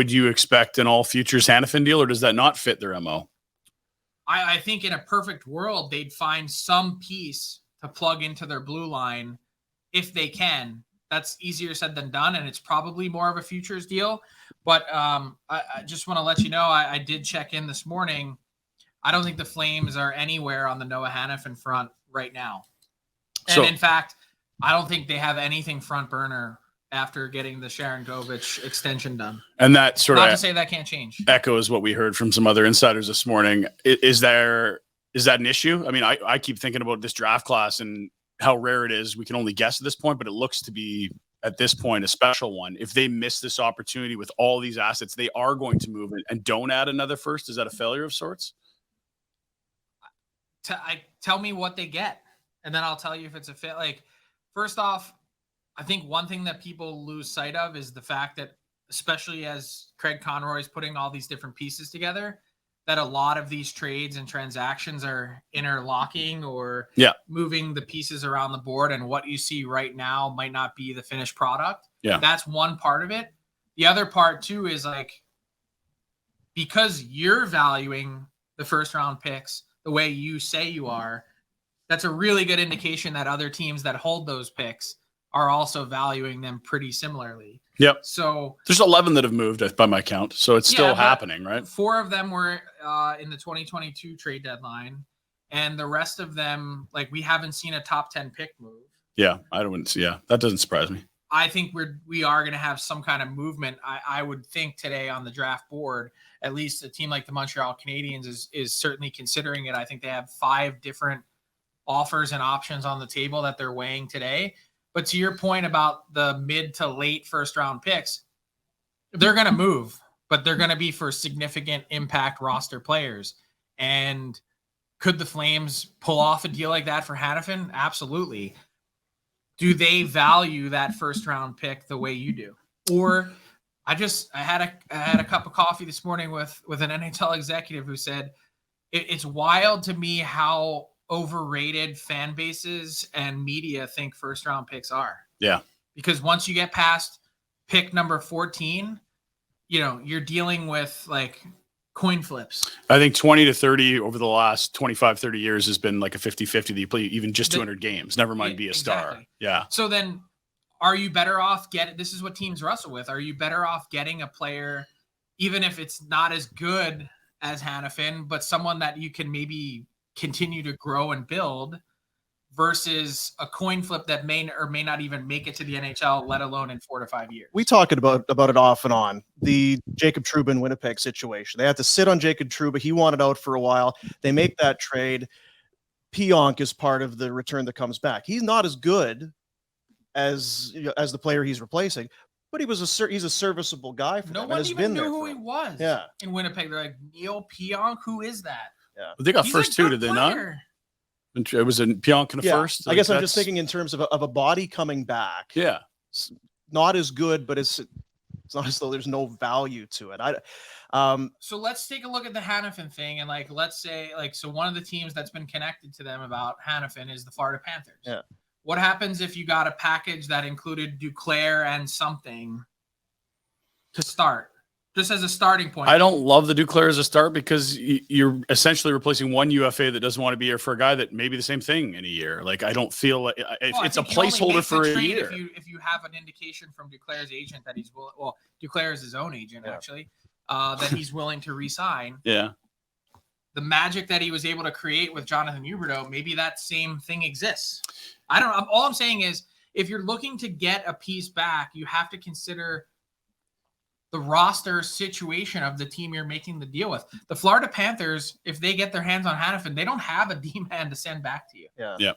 would you expect an all futures Hanifin deal, or does that not fit their MO? I think in a perfect world, they'd find some piece to plug into their blue line if they can. That's easier said than done, and it's probably more of a futures deal. But I just want to let you know, I did check in this morning. I don't think the Flames are anywhere on the Noah Hanifin front right now. And in fact, I don't think they have anything front burner after getting the Sharon Govich extension done. And that sort not of to say that can't change. Echoes what we heard from some other insiders this morning. Is that an issue? I mean, I keep thinking about this draft class and how rare it is. We can only guess at this point, but it looks to be at this point a special one. If they miss this opportunity with all these assets, they are going to move it and don't add another first. Is that a failure of sorts? Tell me what they get, and then I'll tell you if it's a fit. Like, first off, I think one thing that people lose sight of is the fact that, especially as Craig Conroy's putting all these different pieces together, that a lot of these trades and transactions are interlocking or moving the pieces around the board. And what you see right now might not be the finished product. Yeah. That's one part of it. The other part too is like, because you're valuing the first round picks the way you say you are, that's a really good indication that other teams that hold those picks are also valuing them pretty similarly. Yep. So there's 11 that have moved by my count. So it's still happening, right? 4 of them were in the 2022 trade deadline. And the rest of them, like, we haven't seen a top 10 pick move. Yeah. That doesn't surprise me. I think we are going to have some kind of movement. I would think today on the draft board, at least a team like the Montreal Canadiens is certainly considering it. I think they have 5 different offers and options on the table that they're weighing today. But to your point about the mid to late first round picks, they're going to move, but they're going to be for significant impact roster players. And could the Flames pull off a deal like that for Hanifin? Absolutely. Do they value that first round pick the way you do? Or I had a cup of coffee this morning with an NHL executive who said it's wild to me how overrated fan bases and media think first round picks are. Yeah. Because once you get past pick number 14, you're dealing with like coin flips. I think 20 to 30 over the last 25, 30 years has been like a 50-50 that you play even just 200 games, never mind be a star. Yeah. So then are you better off this is what teams wrestle with. Are you better off getting a player, even if it's not as good as Hanifin, but someone that you can maybe continue to grow and build versus a coin flip that may or may not even make it to the NHL, let alone in 4 to 5 years? We talked about it off and on. The Jacob Trouba in Winnipeg situation. They had to sit on Jacob Trouba. He wanted out for a while. They make that trade. Pionk is part of the return that comes back. He's not as good as the player he's replacing, but he's a serviceable guy for them. No one even knew who he was. Yeah. In Winnipeg, they're like, Neil Pionk, who is that? Yeah. They got first 2, did they not? It was in Pionk in the first. I guess I'm just thinking in terms of a body coming back. Yeah. It's not as good, but it's not as though there's no value to it. So let's take a look at the Hanifin thing. And let's say so one of the teams that's been connected to them about Hanifin is the Florida Panthers. Yeah. What happens if you got a package that included Duclair and something to start? Just as a starting point. I don't love the Duclair as a start because you're essentially replacing one UFA that doesn't want to be here for a guy that may be the same thing in a year. Like, I don't feel like it's a placeholder for a year. If you have an indication from Duclair's agent that he's Duclair is his own agent actually, that he's willing to re-sign. Yeah. The magic that he was able to create with Jonathan Huberdeau, maybe that same thing exists. I don't know. All I'm saying is, if you're looking to get a piece back, you have to consider the roster situation of the team you're making the deal with. The Florida Panthers, if they get their hands on Hanifin, they don't have a D-man to send back to you. Yeah. Yeah.